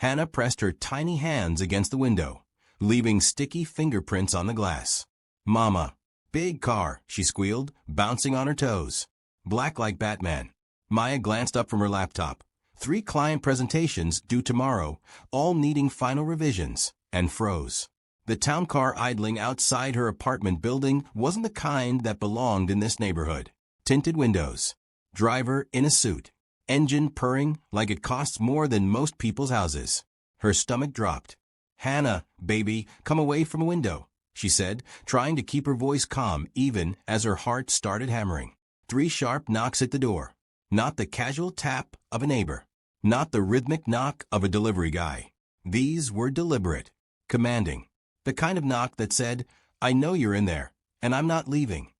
Hannah pressed her tiny hands against the window, leaving sticky fingerprints on the glass. "Mama." "Big car," she squealed, bouncing on her toes. "Black like Batman." Maya glanced up from her laptop. 3 client presentations due tomorrow, all needing final revisions, and froze. The town car idling outside her apartment building wasn't the kind that belonged in this neighborhood. Tinted windows. Driver in a suit. Engine purring like it costs more than most people's houses. Her stomach dropped. "Hannah, baby, come away from a window," she said, trying to keep her voice calm even as her heart started hammering. 3 sharp knocks at the door. Not the casual tap of a neighbor. Not the rhythmic knock of a delivery guy. These were deliberate, commanding. The kind of knock that said, "I know you're in there, and I'm not leaving."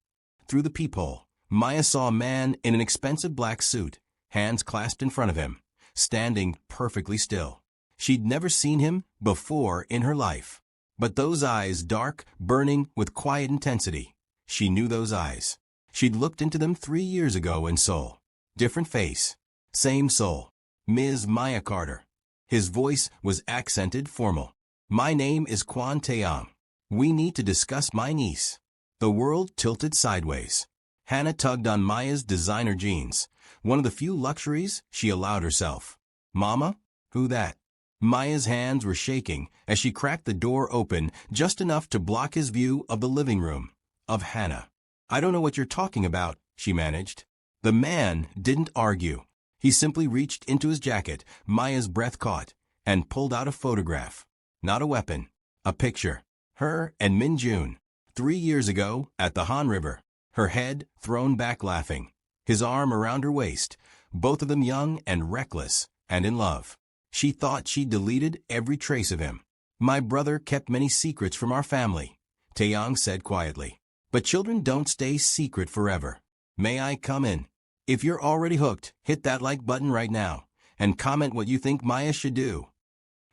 Through the peephole, Maya saw a man in an expensive black suit, hands clasped in front of him, standing perfectly still. She'd never seen him before in her life. But those eyes, dark, burning with quiet intensity. She knew those eyes. She'd looked into them 3 years ago in Seoul. Different face. Same soul. Ms. Maya Carter. His voice was accented, formal. "My name is Kwon Taeyong. We need to discuss my niece." The world tilted sideways. Hannah tugged on Maya's designer jeans, one of the few luxuries she allowed herself. "Mama? Who that?" Maya's hands were shaking as she cracked the door open just enough to block his view of the living room, of Hannah. "I don't know what you're talking about," she managed. The man didn't argue. He simply reached into his jacket, Maya's breath caught, and pulled out a photograph. Not a weapon. A picture. Her and Min Jun. 3 years ago, at the Han River. Her head thrown back laughing. His arm around her waist. Both of them young and reckless, and in love. She thought she'd deleted every trace of him. "My brother kept many secrets from our family," Taeyong said quietly. "But children don't stay secret forever. May I come in?" If you're already hooked, hit that like button right now, and comment what you think Maya should do.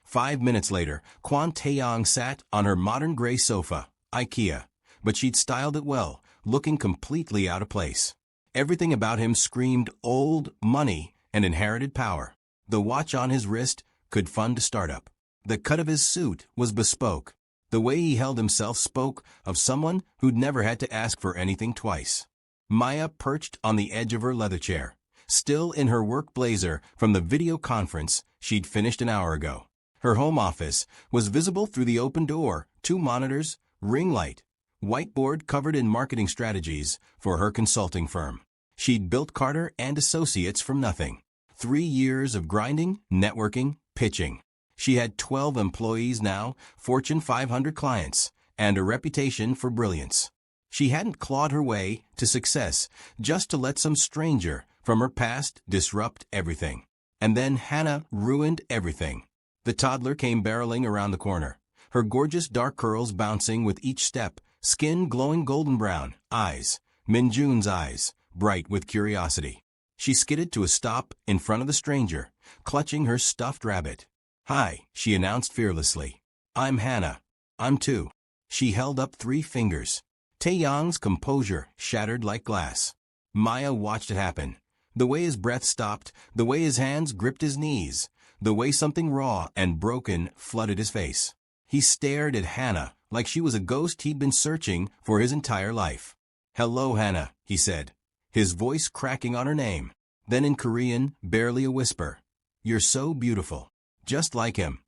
5 minutes later, Kwon Taeyong sat on her modern gray sofa, IKEA, but she'd styled it well, looking completely out of place. Everything about him screamed old, money, and inherited power. The watch on his wrist could fund a startup. The cut of his suit was bespoke. The way he held himself spoke of someone who'd never had to ask for anything twice. Maya perched on the edge of her leather chair, still in her work blazer from the video conference she'd finished an hour ago. Her home office was visible through the open door, 2 monitors, ring light, whiteboard covered in marketing strategies for her consulting firm. She'd built Carter and Associates from nothing. 3 years of grinding, networking, pitching. She had 12 employees now, Fortune 500 clients, and a reputation for brilliance. She hadn't clawed her way to success just to let some stranger from her past disrupt everything. And then Hannah ruined everything. The toddler came barreling around the corner, her gorgeous dark curls bouncing with each step, skin glowing golden brown, eyes, Min Jun's eyes, bright with curiosity. She skidded to a stop in front of the stranger, clutching her stuffed rabbit. "Hi," she announced fearlessly. "I'm Hannah. I'm 2. She held up 3 fingers. Taeyong's composure shattered like glass. Maya watched it happen. The way his breath stopped, the way his hands gripped his knees, the way something raw and broken flooded his face. He stared at Hannah like she was a ghost he'd been searching for his entire life. "Hello, Hannah," he said, his voice cracking on her name. Then in Korean, barely a whisper, "You're so beautiful. Just like him."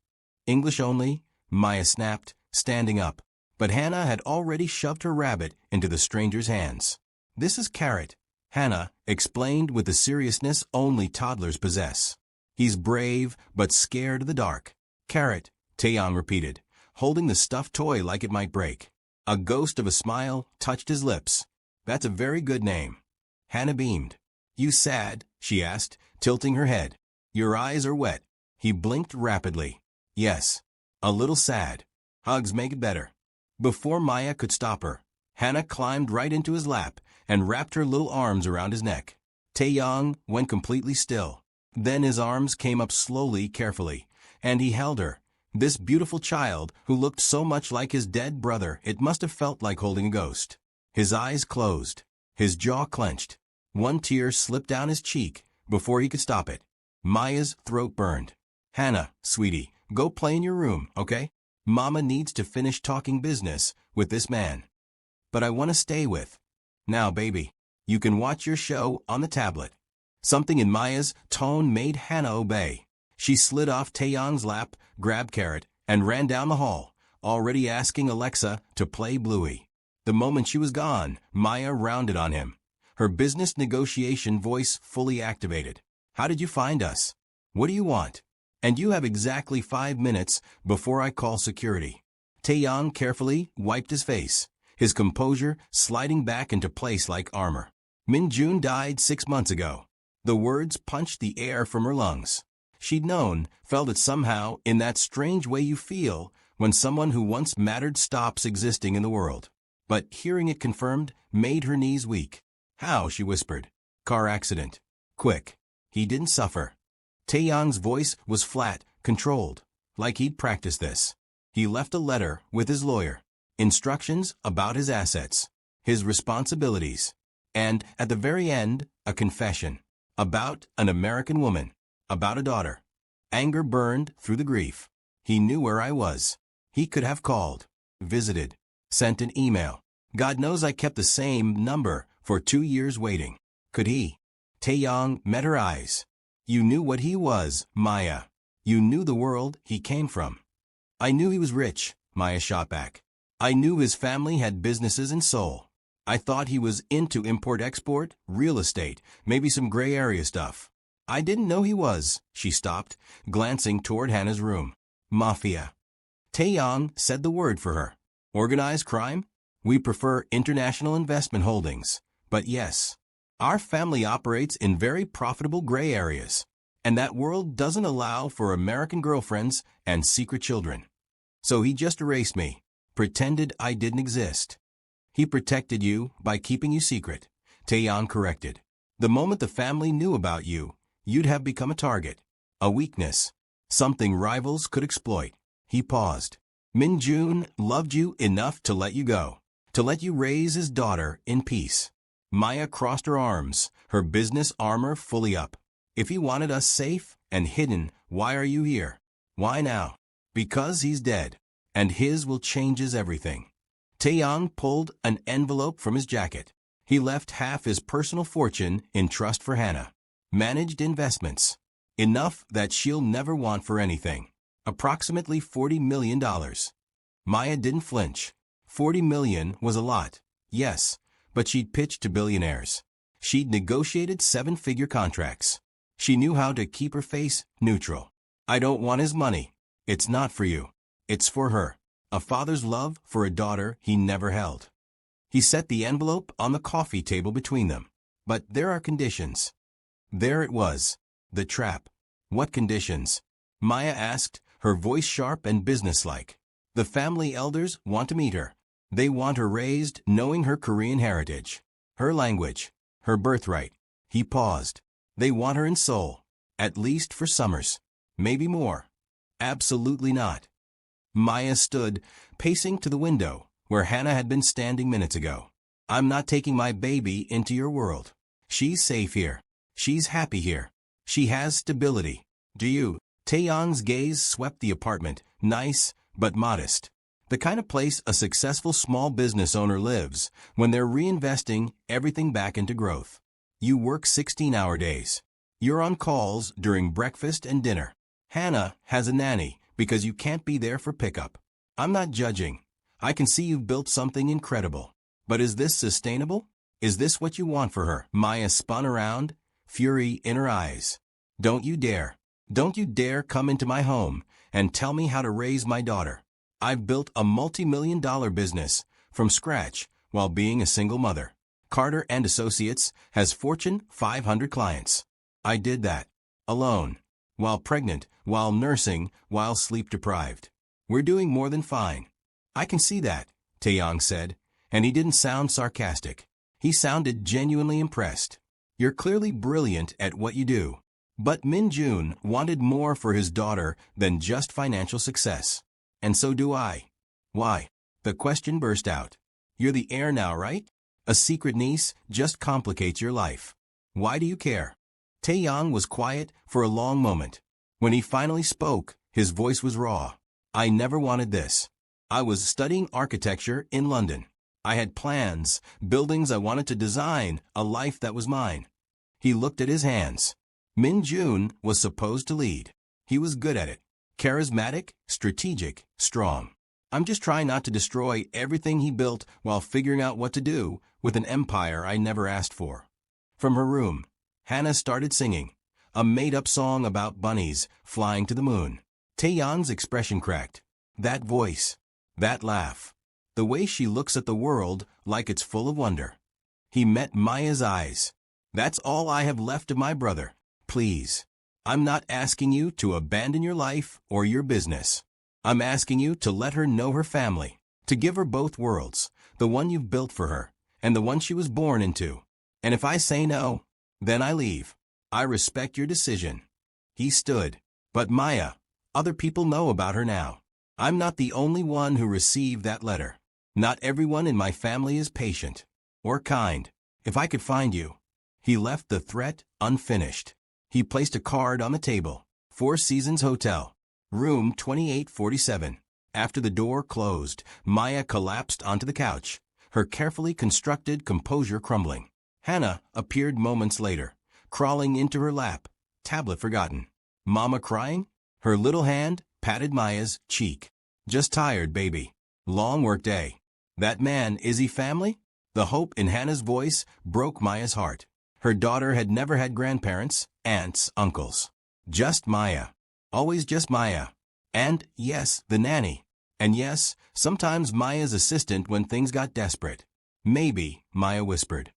"English only," Maya snapped, standing up. But Hannah had already shoved her rabbit into the stranger's hands. "This is Carrot," Hannah explained with the seriousness only toddlers possess. "He's brave, but scared of the dark." "Carrot," Taeyong repeated, holding the stuffed toy like it might break. A ghost of a smile touched his lips. "That's a very good name." Hannah beamed. "You sad?" she asked, tilting her head. "Your eyes are wet." He blinked rapidly. "Yes. A little sad. Hugs make it better." Before Maya could stop her, Hannah climbed right into his lap and wrapped her little arms around his neck. Taeyong went completely still. Then his arms came up slowly, carefully, and he held her. This beautiful child who looked so much like his dead brother, it must have felt like holding a ghost. His eyes closed, his jaw clenched. One tear slipped down his cheek before he could stop it. Maya's throat burned. "Hannah, sweetie, Go play in your room, okay? Mama needs to finish talking business with this man. But I want to stay with. Now, baby, you can watch your show on the tablet. Something in Maya's tone made Hannah obey. She slid off Taeyong's lap, grabbed Carrot, and ran down the hall, already asking Alexa to play Bluey. The moment she was gone, Maya rounded on him, her business negotiation voice fully activated. How did you find us? What do you want? And you have exactly 5 minutes before I call security. Taeyong carefully wiped his face, his composure sliding back into place like armor. Min-jun died 6 months ago. The words punched the air from her lungs. She'd known, felt it somehow, in that strange way you feel when someone who once mattered stops existing in the world. But hearing it confirmed made her knees weak. How? She whispered. Car accident. Quick. He didn't suffer. Taeyong's voice was flat, controlled, like he'd practiced this. He left a letter with his lawyer, instructions about his assets, his responsibilities, and, at the very end, a confession. About an American woman. About a daughter. Anger burned through the grief. He knew where I was. He could have called, visited, sent an email. God knows I kept the same number for 2 years waiting. Could he? Taeyong met her eyes. You knew what he was, Maya. You knew the world he came from. I knew he was rich, Maya shot back. I knew his family had businesses in Seoul. I thought he was into import-export, real estate, maybe some gray area stuff. I didn't know he was, she stopped, glancing toward Hannah's room. Mafia. Taeyong said the word for her. Organized crime? We prefer international investment holdings. But yes, our family operates in very profitable gray areas. And that world doesn't allow for American girlfriends and secret children. So he just erased me, pretended I didn't exist. He protected you by keeping you secret, Taeyong corrected. The moment the family knew about you, you'd have become a target, a weakness, something rivals could exploit. He paused. Min-jun loved you enough to let you go, to let you raise his daughter in peace. Maya crossed her arms, her business armor fully up. If he wanted us safe and hidden, why are you here? Why now? Because he's dead, and his will changes everything. Taeyong pulled an envelope from his jacket. He left half his personal fortune in trust for Hannah. Managed investments. Enough that she'll never want for anything. Approximately $40 million. Maya didn't flinch. $40 million was a lot, yes, but she'd pitched to billionaires. She'd negotiated 7-figure contracts. She knew how to keep her face neutral. I don't want his money. It's not for you. It's for her. A father's love for a daughter he never held. He set the envelope on the coffee table between them. But there are conditions. There it was. The trap. What conditions? Maya asked, her voice sharp and businesslike. The family elders want to meet her. They want her raised knowing her Korean heritage, her language, her birthright. He paused. They want her in Seoul, at least for summers. Maybe more. Absolutely not. Maya stood, pacing to the window, where Hannah had been standing minutes ago. I'm not taking my baby into your world. She's safe here. She's happy here. She has stability. Do you? Taeyong's gaze swept the apartment, nice, but modest. The kind of place a successful small business owner lives when they're reinvesting everything back into growth. You work 16-hour days. You're on calls during breakfast and dinner. Hannah has a nanny because you can't be there for pickup. I'm not judging. I can see you've built something incredible. But is this sustainable? Is this what you want for her? Maya spun around, fury in her eyes. Don't you dare. Don't you dare come into my home and tell me how to raise my daughter. I've built a multi-million-dollar business from scratch while being a single mother. Carter and Associates has Fortune 500 clients. I did that. Alone. While pregnant, while nursing, while sleep-deprived. We're doing more than fine. I can see that, Taeyong said, and he didn't sound sarcastic. He sounded genuinely impressed. You're clearly brilliant at what you do. But Min-jun wanted more for his daughter than just financial success. And so do I. Why? The question burst out. You're the heir now, right? A secret niece just complicates your life. Why do you care? Taeyong was quiet for a long moment. When he finally spoke, His voice was raw. I never wanted this. I was studying architecture in London. I had plans, buildings I wanted to design, a life that was mine. He looked at his hands. Min Jun was supposed to lead. He was good at it. Charismatic, strategic, strong. I'm just trying not to destroy everything he built while figuring out what to do with an empire I never asked for. From her room, Hannah started singing, a made-up song about bunnies flying to the moon. Taeyeon's expression cracked. That voice, that laugh, the way she looks at the world like it's full of wonder. He met Maya's eyes. That's all I have left of my brother. Please. I'm not asking you to abandon your life or your business. I'm asking you to let her know her family, to give her both worlds, the one you've built for her, and the one she was born into. And if I say no, then I leave. I respect your decision. He stood. But Maya, other people know about her now. I'm not the only one who received that letter. Not everyone in my family is patient or kind. If I could find you. He left the threat unfinished. He placed a card on the table. Four Seasons Hotel. Room 2847. After the door closed, Maya collapsed onto the couch, her carefully constructed composure crumbling. Hannah appeared moments later, crawling into her lap, tablet forgotten. Mama crying? Her little hand patted Maya's cheek. Just tired, baby. Long work day. That man, is he family? The hope in Hannah's voice broke Maya's heart. Her daughter had never had grandparents, aunts, uncles. Just Maya. Always just Maya. And, yes, the nanny. And yes, sometimes Maya's assistant when things got desperate. Maybe, Maya whispered.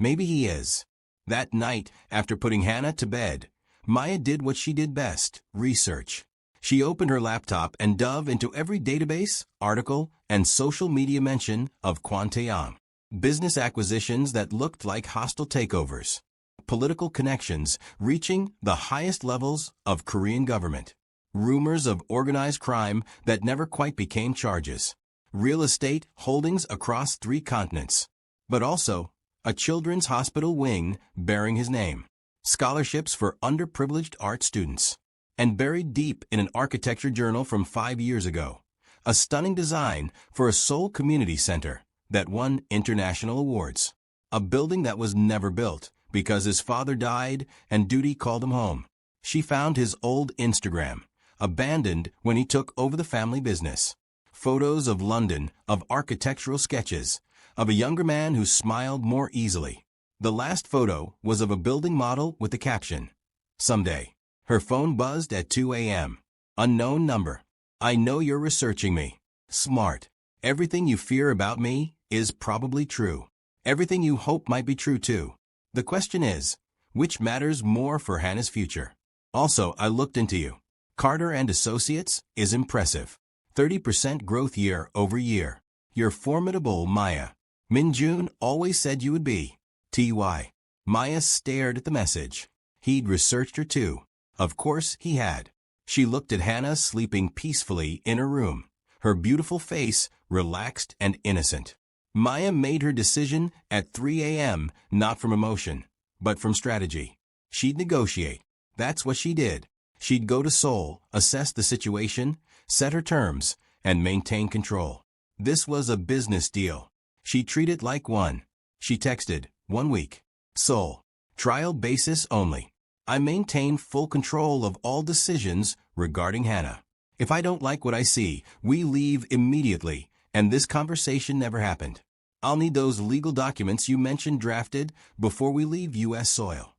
Maybe he is. That night, after putting Hannah to bed, Maya did what she did best, research. She opened her laptop and dove into every database, article, and social media mention of Kwon Tae-yong. Business acquisitions that looked like hostile takeovers. Political connections reaching the highest levels of Korean government. Rumors of organized crime that never quite became charges. Real estate holdings across 3 continents. But also, a children's hospital wing bearing his name. Scholarships for underprivileged art students. And buried deep in an architecture journal from 5 years ago, a stunning design for a Seoul community center that won international awards. A building that was never built because his father died and duty called him home. She found his old Instagram, abandoned when he took over the family business. Photos of London, of architectural sketches, of a younger man who smiled more easily. The last photo was of a building model with the caption, "Someday." Her phone buzzed at 2 a.m. Unknown number. I know you're researching me. Smart. Everything you fear about me is probably true. Everything you hope might be true too. The question is, which matters more for Hannah's future? Also, I looked into you. Carter and Associates is impressive. 30% growth year over year. You're formidable, Maya. Min Jun always said you would be. T.Y. Maya stared at the message. He'd researched her too. Of course he had. She looked at Hannah sleeping peacefully in her room, her beautiful face relaxed and innocent. Maya made her decision at 3 a.m. not from emotion, but from strategy. She'd negotiate. That's what she did. She'd go to Seoul, assess the situation, set her terms, and maintain control. This was a business deal. She treated it like one. She texted, 1 week. Seoul. Trial basis only. I maintain full control of all decisions regarding Hannah. If I don't like what I see, we leave immediately, and this conversation never happened. I'll need those legal documents you mentioned drafted before we leave U.S. soil.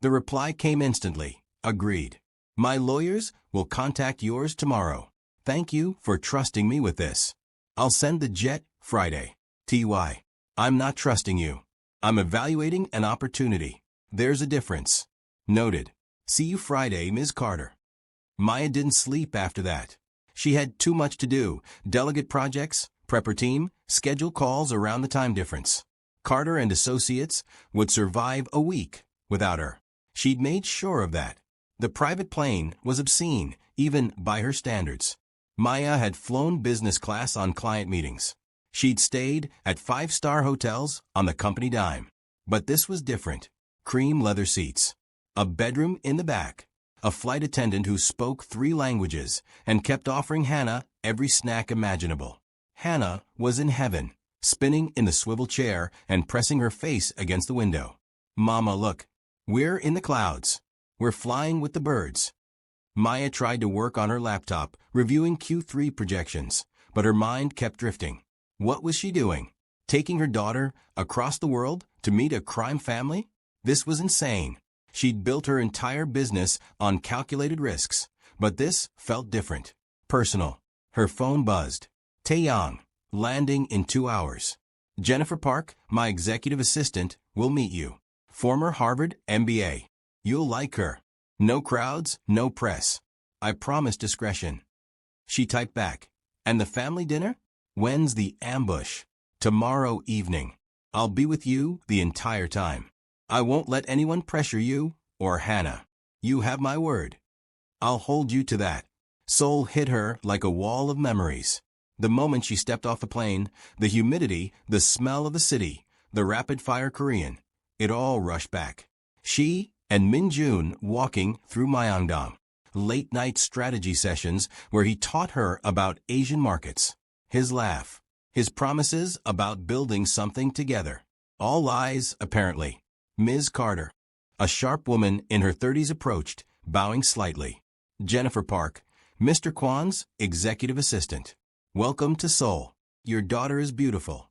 The reply came instantly. Agreed. My lawyers will contact yours tomorrow. Thank you for trusting me with this. I'll send the jet Friday. T.Y. I'm not trusting you. I'm evaluating an opportunity. There's a difference. Noted. See you Friday, Ms. Carter. Maya didn't sleep after that. She had too much to do. Delegate projects, prepper team, schedule calls around the time difference. Carter and Associates would survive a week without her. She'd made sure of that. The private plane was obscene, even by her standards. Maya had flown business class on client meetings. She'd stayed at 5-star hotels on the company dime. But this was different. Cream leather seats. A bedroom in the back. a flight attendant who spoke 3 languages and kept offering Hannah every snack imaginable. Hannah was in heaven, spinning in the swivel chair and pressing her face against the window. "Mama, look. We're in the clouds. We're flying with the birds." Maya tried to work on her laptop, reviewing Q3 projections, but her mind kept drifting. What was she doing? Taking her daughter across the world to meet a crime family? This was insane. She'd built her entire business on calculated risks, but this felt different. Personal. Her phone buzzed. Taeyang, landing in 2 hours. Jennifer Park, my executive assistant, will meet you. Former Harvard MBA. You'll like her. No crowds, no press. I promise discretion. She typed back. And the family dinner? When's the ambush? Tomorrow evening. I'll be with you the entire time. I won't let anyone pressure you or Hannah. You have my word. I'll hold you to that. Seoul hit her like a wall of memories. The moment she stepped off the plane, the humidity, the smell of the city, the rapid-fire Korean, it all rushed back. She and Min Jun walking through Myeongdong. Late-night strategy sessions where he taught her about Asian markets. His laugh. His promises about building something together. All lies, apparently. Ms. Carter. A sharp woman in her 30s approached, bowing slightly. Jennifer Park, Mr. Kwan's executive assistant. Welcome to Seoul. Your daughter is beautiful.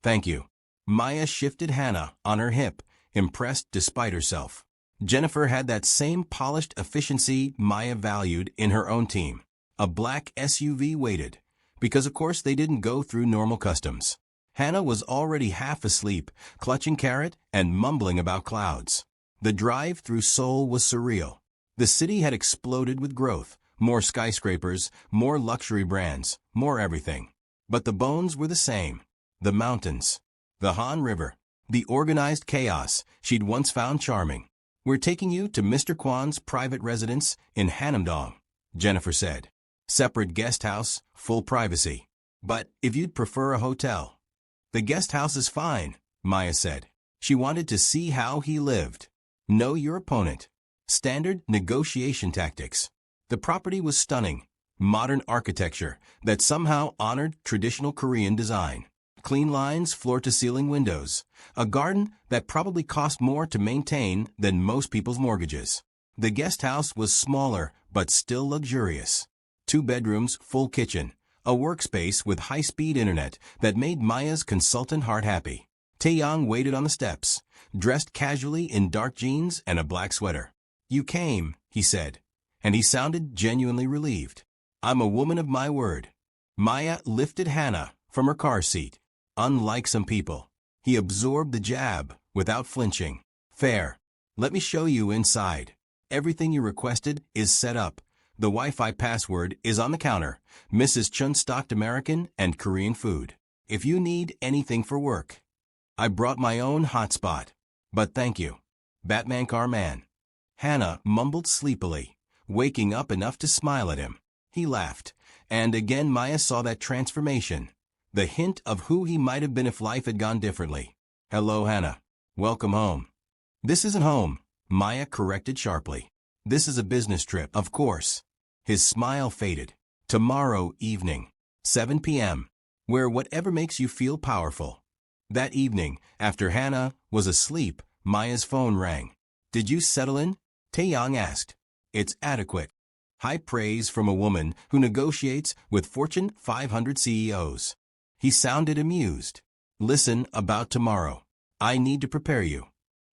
Thank you. Maya shifted Hannah on her hip, impressed despite herself. Jennifer had that same polished efficiency Maya valued in her own team. A black SUV waited, because of course they didn't go through normal customs. Hannah was already half asleep, clutching carrot and mumbling about clouds. The drive through Seoul was surreal. The city had exploded with growth, more skyscrapers, more luxury brands, more everything. But the bones were the same. The mountains, the Han River, the organized chaos she'd once found charming. We're taking you to Mr. Kwan's private residence in Hanamdong, Jennifer said. Separate guest house, full privacy. But if you'd prefer a hotel. The guest house is fine, Maya said. She wanted to see how he lived. Know your opponent. Standard negotiation tactics. The property was stunning. Modern architecture that somehow honored traditional Korean design. Clean lines, floor-to-ceiling windows. A garden that probably cost more to maintain than most people's mortgages. The guest house was smaller, but still luxurious. 2 bedrooms, full kitchen. A workspace with high-speed internet that made Maya's consultant heart happy. Taeyang waited on the steps, dressed casually in dark jeans and a black sweater. You came, he said, and he sounded genuinely relieved. I'm a woman of my word. Maya lifted Hannah from her car seat. Unlike some people, he absorbed the jab without flinching. Fair. Let me show you inside. Everything you requested is set up. The Wi-Fi password is on the counter. Mrs. Chun stocked American and Korean food. If you need anything for work. I brought my own hotspot. But thank you. Batman car man. Hannah mumbled sleepily, waking up enough to smile at him. He laughed, and again Maya saw that transformation. The hint of who he might have been if life had gone differently. Hello, Hannah. Welcome home. This isn't home, Maya corrected sharply. This is a business trip, of course. His smile faded. Tomorrow evening, 7 p.m., where whatever makes you feel powerful. That evening, after Hannah was asleep, Maya's phone rang. Did you settle in? Taeyang asked. It's adequate. High praise from a woman who negotiates with Fortune 500 CEOs. He sounded amused. Listen about tomorrow. I need to prepare you.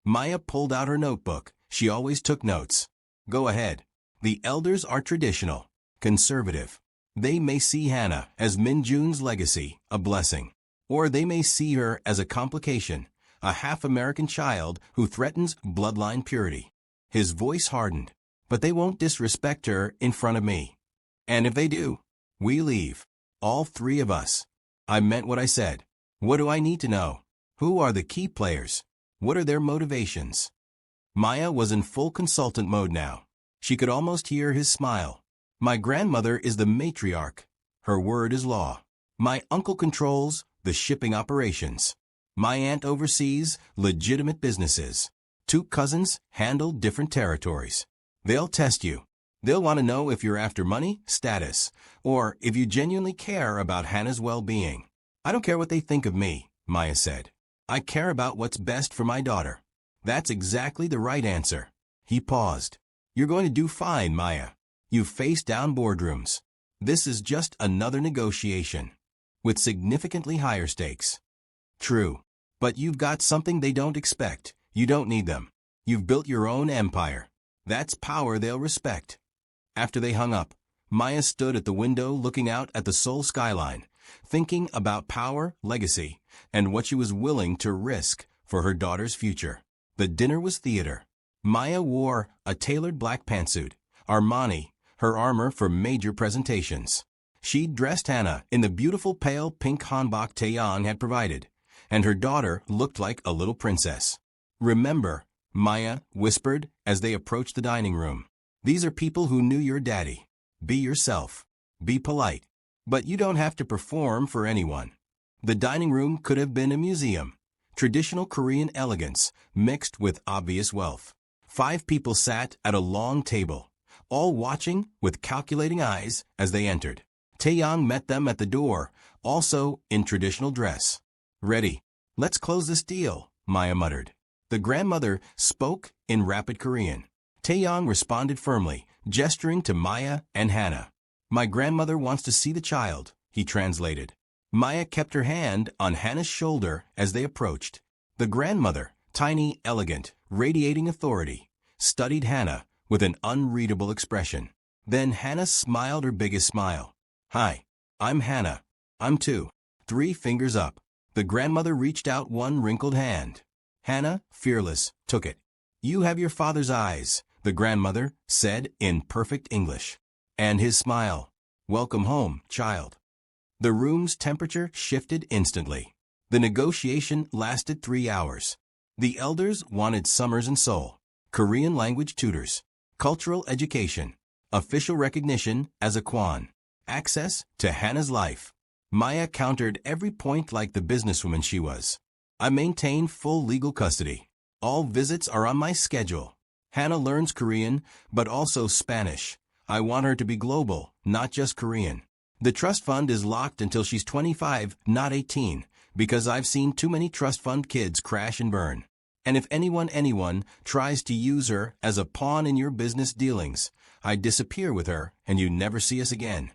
Maya pulled out her notebook. She always took notes. Go ahead. The elders are traditional, conservative. They may see Hannah as Min Jun's legacy, a blessing. Or they may see her as a complication, a half-American child who threatens bloodline purity. His voice hardened. But they won't disrespect her in front of me. And if they do, we leave. All 3 of us. I meant what I said. What do I need to know? Who are the key players? What are their motivations? Maya was in full consultant mode now. She could almost hear his smile. My grandmother is the matriarch. Her word is law. My uncle controls the shipping operations. My aunt oversees legitimate businesses. 2 cousins handle different territories. They'll test you. They'll want to know if you're after money, status, or if you genuinely care about Hannah's well-being. I don't care what they think of me, Maya said. I care about what's best for my daughter. That's exactly the right answer. He paused. You're going to do fine, Maya. You've faced down boardrooms. This is just another negotiation, with significantly higher stakes. True. But you've got something they don't expect. You don't need them. You've built your own empire. That's power they'll respect. After they hung up, Maya stood at the window looking out at the Seoul skyline, thinking about power, legacy, and what she was willing to risk for her daughter's future. The dinner was theater. Maya wore a tailored black pantsuit, Armani, her armor for major presentations. She'd dressed Hannah in the beautiful pale pink hanbok Taeyang had provided, and her daughter looked like a little princess. Remember, Maya whispered as they approached the dining room. These are people who knew your daddy. Be yourself. Be polite. But you don't have to perform for anyone. The dining room could have been a museum. Traditional Korean elegance mixed with obvious wealth. 5 people sat at a long table, all watching with calculating eyes as they entered. Taeyang met them at the door, also in traditional dress. Ready. Let's close this deal, Maya muttered. The grandmother spoke in rapid Korean. Taeyang responded firmly, gesturing to Maya and Hannah. My grandmother wants to see the child, he translated. Maya kept her hand on Hannah's shoulder as they approached. The grandmother, tiny, elegant, radiating authority, studied Hannah with an unreadable expression. Then Hannah smiled her biggest smile. Hi, I'm Hannah. I'm 2. 3 fingers up. The grandmother reached out one wrinkled hand. Hannah, fearless, took it. You have your father's eyes, the grandmother said in perfect English. And his smile. Welcome home, child. The room's temperature shifted instantly. The negotiation lasted 3 hours. The elders wanted summers in Seoul, Korean language tutors, cultural education, official recognition as a Kwan, access to Hannah's life. Maya countered every point like the businesswoman she was. I maintain full legal custody. All visits are on my schedule. Hannah learns Korean, but also Spanish. I want her to be global, not just Korean. The trust fund is locked until she's 25, not 18, because I've seen too many trust fund kids crash and burn. And if anyone tries to use her as a pawn in your business dealings, I disappear with her and you never see us again.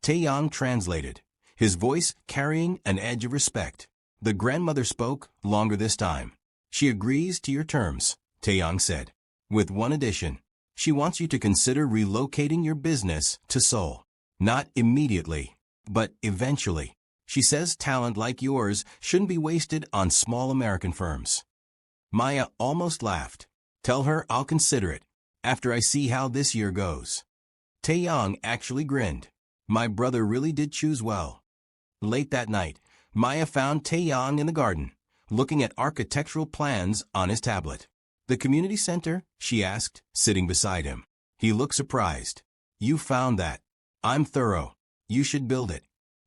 Taeyang translated, his voice carrying an edge of respect. The grandmother spoke longer this time. She agrees to your terms, Taeyang said, with one addition. She wants you to consider relocating your business to Seoul. Not immediately, but eventually. She says talent like yours shouldn't be wasted on small American firms. Maya almost laughed. Tell her I'll consider it, after I see how this year goes. Taeyang actually grinned. My brother really did choose well. Late that night, Maya found Taeyang in the garden, looking at architectural plans on his tablet. The community center, she asked, sitting beside him. He looked surprised. You found that. I'm thorough. You should build it.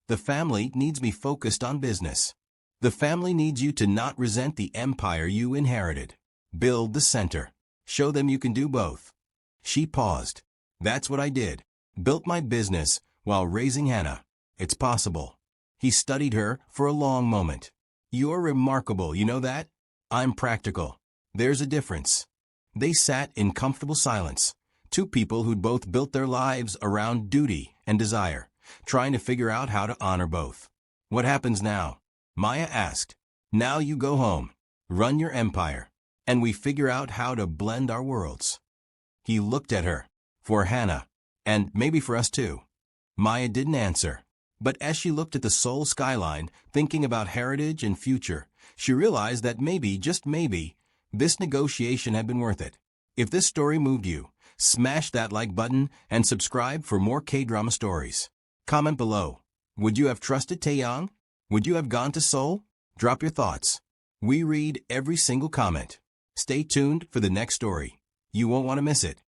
The family needs me focused on business. The family needs you to not resent the empire you inherited. Build the center. Show them you can do both. She paused. That's what I did. Built my business while raising Hannah. It's possible. He studied her for a long moment. You're remarkable, you know that? I'm practical. There's a difference. They sat in comfortable silence. 2 people who'd both built their lives around duty and desire, trying to figure out how to honor both. What happens now? Maya asked. Now you go home, run your empire, and we figure out how to blend our worlds. He looked at her. For Hannah, and maybe for us too. Maya didn't answer. But as she looked at the Seoul skyline, thinking about heritage and future, she realized that maybe, just maybe, this negotiation had been worth it. If this story moved you, smash that like button and subscribe for more K-drama stories. Comment below. Would you have trusted Taeyang? Would you have gone to Seoul? Drop your thoughts. We read every single comment. Stay tuned for the next story. You won't want to miss it.